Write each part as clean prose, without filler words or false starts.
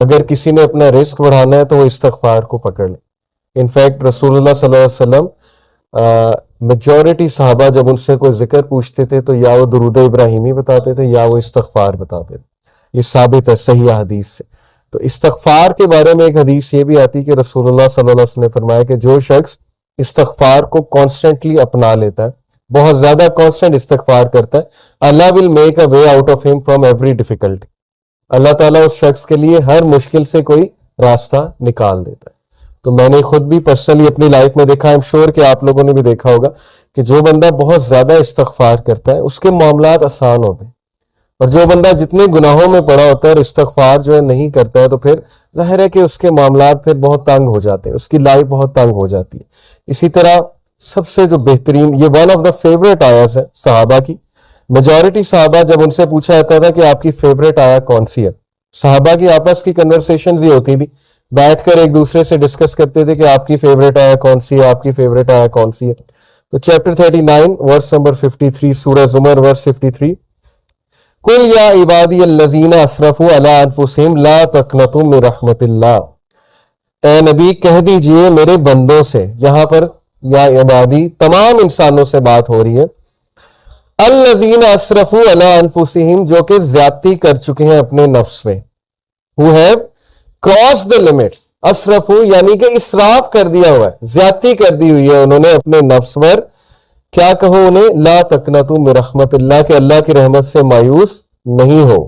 अगर किसी ने अपना रिस्क बढ़ाना है तो वो इस्तगफार को पकड़ ले। इनफैक्ट रसूलुल्लाह सल्लल्लाहु अलैहि वसल्लम मेजॉरिटी सहाबा जब उनसे कोई जिक्र पूछते थे तो या वो दुरूद इब्राहिमी बताते थे या वो इस्तगफार बताते थे। ये साबित है सही हदीस से। तो इस्तगफार के बारे में एक हदीस ये भी आती कि रसूलुल्लाह सल्लल्लाहु अलैहि वसल्लम ने फरमाया कि जो शख्स इस्तगफार को कॉन्स्टेंटली अपना लेता है, बहुत ज्यादा कॉन्स्टेंट इस्तगफार करता है, Allah will make a way out of him from every difficulty. Allah ताला उस शख्स के लिए हर मुश्किल से कोई रास्ता निकाल देता है। तो मैंने खुद भी पर्सनली अपनी लाइफ में देखा, आई एम श्योर कि आप लोगों ने भी देखा होगा कि जो बंदा बहुत ज्यादा इस्तगफार करता है उसके मामलात आसान होते हैं, और जो बंदा जितने गुनाहों में पड़ा होता है और इस्तगफार जो है नहीं करता है तो फिर जाहिर है कि उसके मामलात फिर बहुत तंग हो जाते हैं, उसकी लाइफ बहुत तंग हो जाती है। इसी तरह सबसे जो बेहतरीन, ये वन ऑफ द फेवरेट आयत है सहाबा की। मेजॉरिटी सहाबा जब उनसे पूछा जाता था कि आपकी फेवरेट आया कौन सी है, सहाबा की आपस की कन्वर्सेशन ये होती थी, बैठकर एक दूसरे से डिस्कस करते थे कि आपकी फेवरेट आया कौन सी है, आपकी फेवरेट आया कौन सी है। तो चैप्टर 39 वर्स नंबर 53 सूरह जुमर वर्स 53, कुल या इबादी अल्लज़ीना असरफू अला अनफुसिहिम ला तक़नतू मिन रहमतिल्लाह। ए नबी कह दीजिए मेरे बंदों से, यहां पर या इबादी तमाम इंसानों से बात हो रही है, अल्लज़ीना असरफू अला अनफुसिहिम जो कि ज्यादती कर चुके हैं अपने नफ्स में, who have cross the limits. असरफू यानी कि इसराफ कर दिया हुआ है, ज्यादती कर दी हुई है उन्होंने अपने नफ्स पर। क्या कहो उन्हें, ला तकनतु मिन रहमतिल्लाह के अल्लाह की रहमत से मायूस नहीं हो।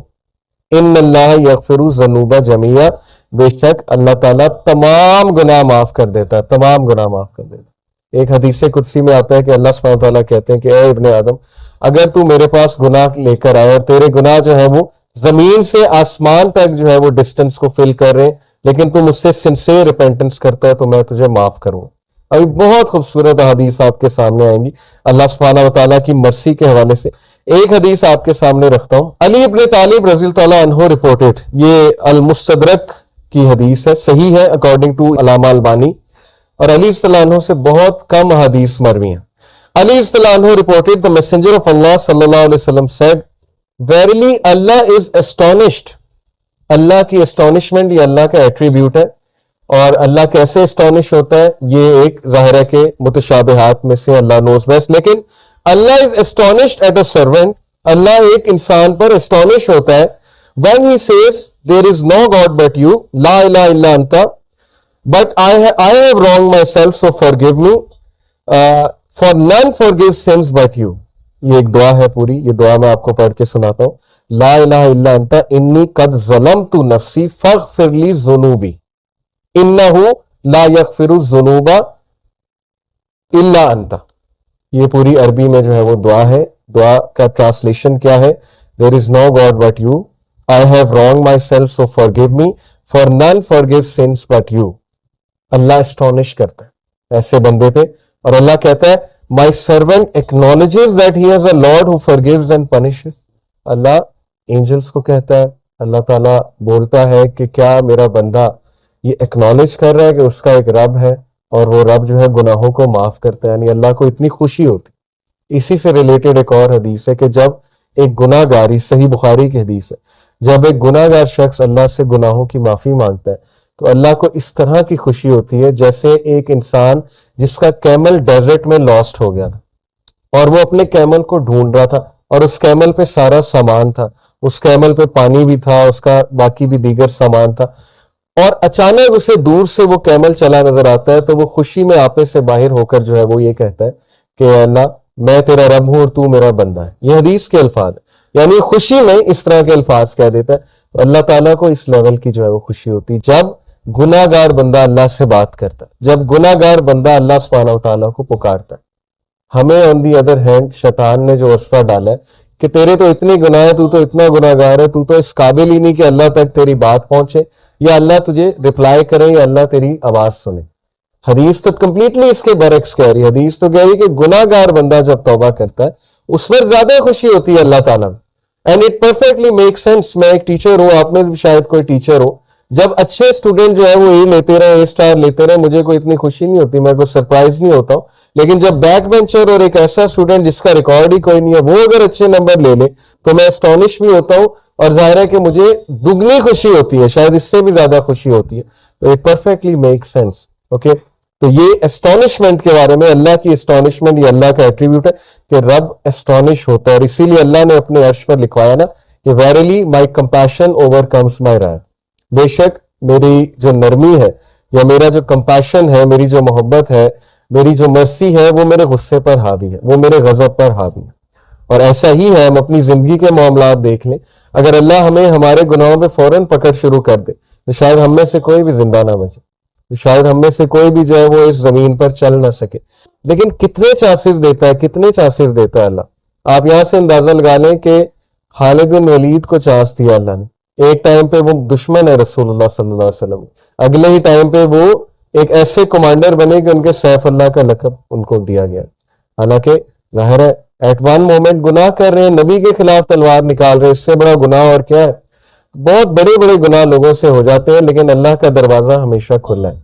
इन्नल्लाह यगफिरु ज़ुनूबा जमीआ, बेशक अल्लाह ताला तमाम गुनाह माफ कर देता है, तमाम गुनाह माफ कर देता है। एक हदीस कुदसी में आता है कि अल्लाह सुब्हानहू तआला कहते हैं कि ए इब्ने आदम, अगर तू मेरे पास गुनाह लेकर आए और तेरे गुनाह जो है वो जमीन से आसमान तक जो है वो डिस्टेंस को फिल कर रहे हैं, लेकिन तू मुझसे सिंसियर रिपेंटेंस करता है तो मैं तुझे माफ करूंगा। अभी बहुत खूबसूरत हदीस आपके सामने आएंगी अल्लाह सुब्हानहू तआला की मर्सी के हवाले से। एक हदीस आपके सामने रखता हूं, अली इब्ने तालिब रज़ी अल्लाह अन्हु रिपोर्टेड, ये अल मुस्तदरक की हदीस है, सही है अकॉर्डिंग टू अल्लामा अलबानी, और अली रज़ी अन्हु से बहुत कम हदीस मरवी हैं। अली रज़ी अन्हु reported the messenger of Allah सल्लल्लाहु अलैहि वसल्लम said, verily Allah is astonished. Allah की एस्टोनिशमेंट ये अल्लाह का एट्रीब्यूट है, और अल्लाह कैसे एस्टोनिश होता है ये एक जाहिर है कि मुतशाबिहात में से अल्लाह नोज बेस्ट, लेकिन Allah is astonished at a servant, Allah एक इंसान पर एस्टोनिश होता है when he says there is no god but you, ला इलाहा इल्ला अंता, but I have wrong myself so forgive me, for none forgive sins but you. ये एक दुआ है पूरी, ये दुआ मैं आपको पढ़ के सुनाता हूं। ला इलाहा इल्ला अंता इन्नी कद ज़लमतु नफ्सी फग़फ़िरली ज़ुनूबी इन्नहु ला यग़फ़िरु ज़ुनूबा इल्ला अंता। ये पूरी अरबी में जो है वो दुआ है। दुआ का ट्रांसलेशन क्या है, there is no god but you, I have wrong myself so forgive me, for none forgive sins but you. Allah astonish करता है ऐसे बंदे पे, और अल्लाह कहता है my servant acknowledges that he has a lord who forgives and punishes. Allah angels को कहता है, अल्लाह ताला बोलता है कि क्या मेरा बंदा ये एक्नॉलेज कर रहा है कि उसका एक रब है, और वो रब जो है गुनाहों को माफ करता है, यानी अल्लाह को इतनी खुशी होती। इसी से रिलेटेड एक और हदीस है कि जब एक गुनाहगारी, सही बुखारी की हदीस है, जब एक गुनाहगार शख्स अल्लाह से गुनाहों की माफी मांगता है तो अल्लाह को इस तरह की खुशी होती है जैसे एक इंसान जिसका कैमल डेजर्ट में लॉस्ट हो गया था और वो अपने कैमल को ढूंढ रहा था, और उस कैमल पे सारा सामान था, उस कैमल पे पानी भी था, उसका बाकी भी दीगर सामान था, और अचानक उसे दूर से वो कैमल चला नजर आता है, तो वो खुशी में आपे से बाहर होकर जो है वो ये कहता है कि अल्लाह मैं तेरा रब हूं और तू मेरा बंदा है। ये हदीस के अल्फाज है, यानी खुशी में इस तरह के अल्फाज कह देता है। तो अल्लाह ताला को इस लेवल की जो है वो खुशी होती है जब गुनाहगार बंदा अल्लाह से बात करता है, जब गुनाहगार बंदा अल्लाह सुब्हानहू तआला को पुकारता है। हमें ऑन दी अदर हैंड शैतान ने जो वस्फा डाला है कि तेरे तो इतने गुनाह है, तू तो इतना गुनाहगार है, तू तो इस काबिल ही नहीं कि अल्लाह तक तेरी बात पहुंचे, या अल्लाह तुझे रिप्लाई करे, या अल्लाह तेरी आवाज सुने। हदीस तो कंप्लीटली इसके बरक्स कह रही है। हदीस तो कह रही है कि गुनाहगार बंदा जब तौबा करता है उस पर ज्यादा खुशी होती है अल्लाह ताला, and it perfectly make sense. मैं एक टीचर हूं, आप में भी शायद कोई टीचर हो, जब अच्छे स्टूडेंट जो है वो ए लेते रहे, ए स्टार लेते रहे, मुझे कोई इतनी खुशी नहीं होती, मैं कोई सरप्राइज नहीं होता हूं। लेकिन जब बैक बेंचर और एक ऐसा स्टूडेंट जिसका रिकॉर्ड ही कोई नहीं है वो अगर अच्छे नंबर ले ले तो मैं एस्टॉनिश भी होता हूं और जाहिर है कि मुझे दुगनी खुशी होती है, शायद इससे भी ज्यादा खुशी होती है। तो it perfectly make sense. Okay, तो ये एस्टॉनिशमेंट के बारे में, अल्लाह की एस्टॉनिशमेंट, ये अल्लाह का एट्रीब्यूट है कि रब एस्टॉनिश होता है, और इसीलिए अल्लाह ने अपने अर्श पर लिखवाया ना कि वेरिली माई कंपैशन ओवरकम्स माई राय, बेशक मेरी जो नरमी है या मेरा जो कंपैशन है, मेरी जो मोहब्बत है, मेरी जो मर्सी है, वो मेरे गुस्से पर हावी है, वो मेरे गजब पर हावी है। और ऐसा ही है, हम अपनी जिंदगी के मामलात देख लें, अगर अल्लाह हमें हमारे गुनाहों पे फौरन पकड़ शुरू कर दे तो शायद हम में से कोई भी जिंदा ना बचे, तो शायद हम में से कोई भी जो है वो इस जमीन पर चल ना सके। लेकिन कितने चांसेस देता है, कितने चांसेस देता है अल्लाह। आप यहां से अंदाजा लगा लें कि खालिद बिन वलीद को चांस दिया अल्लाह ने, एक टाइम पे वो दुश्मन है रसूलुल्लाह सल्लल्लाहु अलैहि वसल्लम, अगले ही टाइम पे वो एक ऐसे कमांडर बने कि उनके सैफ अल्लाह का लक़ब उनको दिया गया। हालांकि जाहिर है एट वन मोमेंट गुनाह कर रहे हैं, नबी के खिलाफ तलवार निकाल रहे हैं, इससे बड़ा गुनाह और क्या है। बहुत बड़े बड़े गुनाह लोगों से हो जाते हैं, लेकिन अल्लाह का दरवाजा हमेशा खुला है,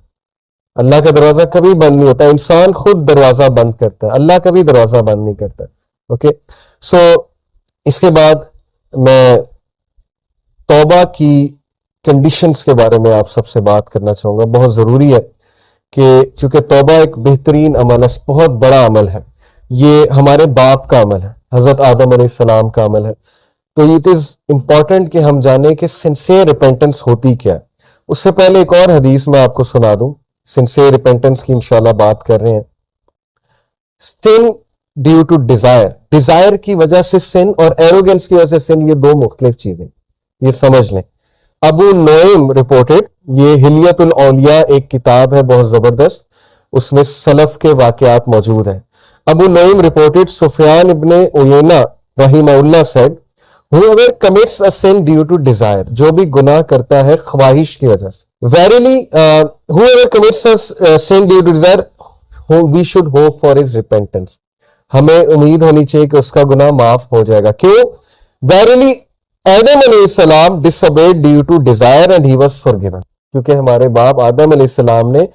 अल्लाह का दरवाजा कभी बंद नहीं होता। इंसान खुद दरवाजा बंद करता है, अल्लाह कभी दरवाजा बंद नहीं करता। ओके, सो इसके बाद मैं तौबा की कंडीशंस के बारे में आप सबसे बात करना चाहूंगा। बहुत जरूरी है कि चूंकि तौबा एक बेहतरीन अमल है, बहुत बड़ा अमल है, ये हमारे बाप का अमल है, हजरत आदम अलैहिस्सलाम का अमल है। तो इट इज इंपॉर्टेंट कि हम जाने कि सिंसियर रिपेंटेंस होती क्या है। उससे पहले एक और हदीस मैं आपको सुना दूं, सिंसियर रिपेंटेंस की इंशाल्लाह बात कर रहे हैं। सिन ड्यू टू डिजायर, डिजायर की वजह से सिन और एरोगेंस की वजह से सिन, ये दो मुख्तलिफ चीजें, ये समझ लें। अबू नोइम रिपोर्टेड, ये हिलियतुल औलिया एक किताब है बहुत जबरदस्त, उसमें सलफ के वाकयात मौजूद हैं। अबू नईम रिपोर्टेड सुफियान इब्ने उयैना रहिमहुल्लाह said, whoever commits a sin due to desire, जो भी गुनाह करता है ख्वाहिश की वजह से, verily whoever commits a sin due to desire, we should hope for his repentance, हमें उम्मीद होनी चाहिए कि उसका गुनाह माफ हो जाएगा। क्यों? verily आदम अलैहिस्सलाम disobeyed due to desire and he was forgiven, क्योंकि हमारे बाप आदम अलैहिस्सलाम ने